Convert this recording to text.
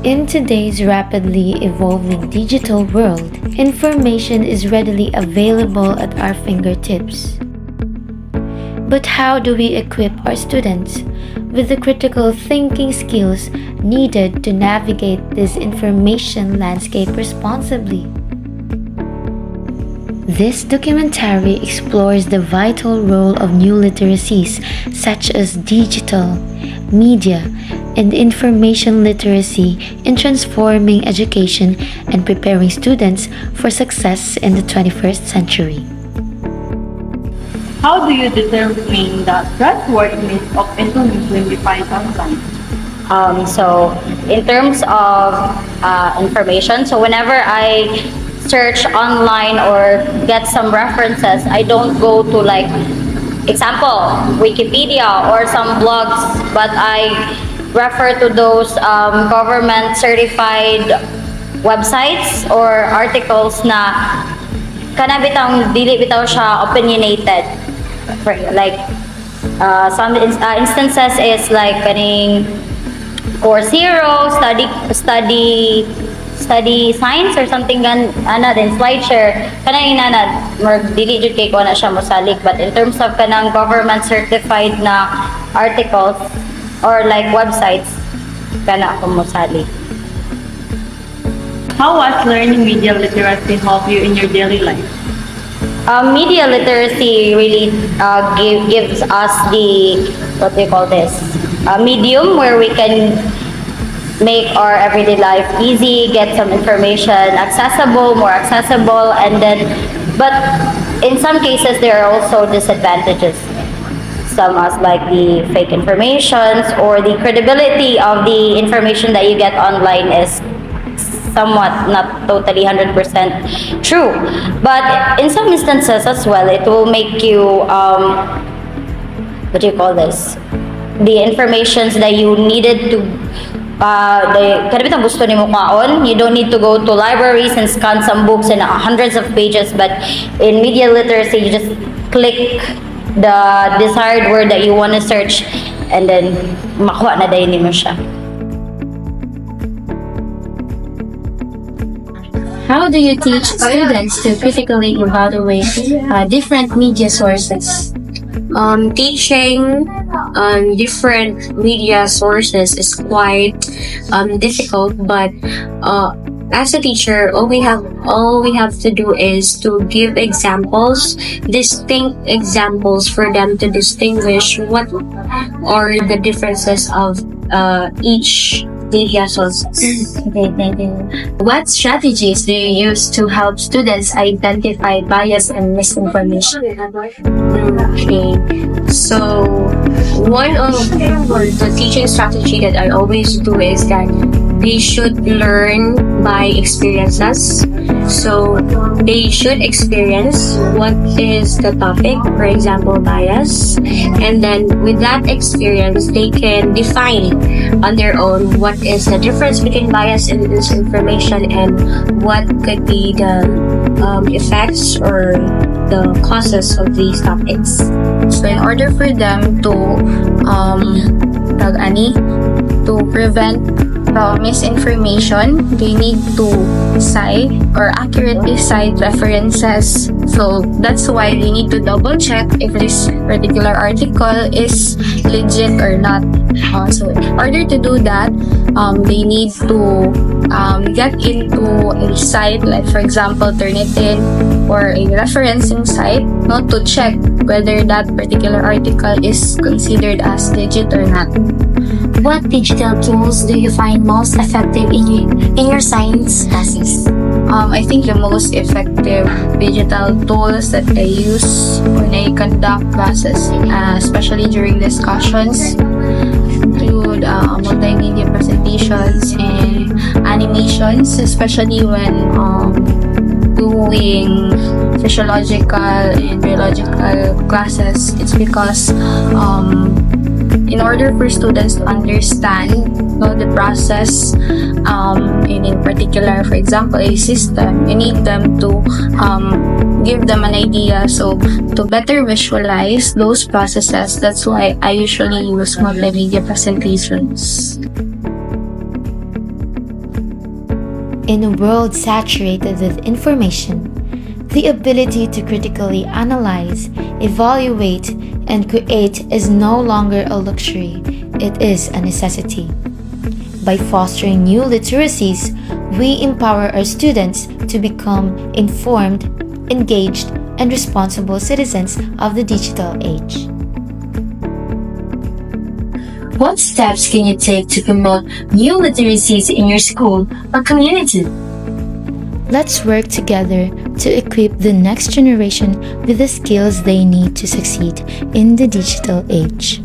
In today's rapidly evolving digital world, information is readily available at our fingertips. But how do we equip our students with the critical thinking skills needed to navigate this information landscape responsibly? This documentary explores the vital role of new literacies such as digital, media, and information literacy in transforming education and preparing students for success in the 21st century. How do you determine the trustworthiness of information you find online? So in terms of information, so whenever I search online or get some references, I don't go to like example Wikipedia or some blogs, but I refer to those government certified websites or articles na kana bitang dili bitaw siya opinionated. Like some instances is like kaning Course Hero, study science or something then SlideShare kana inanad dili jud kay ko na siya mosalik, but in terms of kanang government certified na articles or like websites kana ako mosalik. How has learning media literacy help you in your daily life? Media literacy really gives us the, what do you call this, medium where we can make our everyday life easy, get some information more accessible, and then, but in some cases there are also disadvantages. Some as like the fake informations or the credibility of the information that you get online is somewhat not totally 100% true, but in some instances as well it will make you what do you call this, the informations that you needed to gusto nimo kaon, you don't need to go to libraries and scan some books and hundreds of pages, but in media literacy you just click the desired word that you want to search and then makuha na dayon nimo siya. How do you teach students to critically evaluate different media sources? Teaching different media sources is quite difficult, but as a teacher, all we have to do is to give examples, distinct examples for them to distinguish what are the differences of each media sources. Okay, thank you. What strategies do you use to help students identify bias and misinformation? Okay, so one of the teaching strategy that I always do is that they should learn by experiences. So they should experience what is the topic, for example, bias, and then with that experience, they can define on their own what is the difference between bias and misinformation and what could be the effects or the causes of these topics. So in order for them to prevent misinformation, they need to cite or accurately cite references. So that's why they need to double check if this particular article is legit or not. So in order to do that, they need to get into a site, like for example Turnitin or a referencing site, not to check whether that particular article is considered as legit or not. What digital tools do you find most effective in your science classes? I think the most effective digital tools that I use when I conduct classes, especially during discussions, include multimedia presentations and animations, especially when doing physiological and biological classes. It's because in order for students to understand the process in particular, for example, a system, you need them to give them an idea. So to better visualize those processes, that's why I usually use multimedia presentations. In a world saturated with information, the ability to critically analyze, evaluate, and create is no longer a luxury, it is a necessity. By fostering new literacies, we empower our students to become informed, engaged, and responsible citizens of the digital age. What steps can you take to promote new literacies in your school or community? Let's work together to equip the next generation with the skills they need to succeed in the digital age.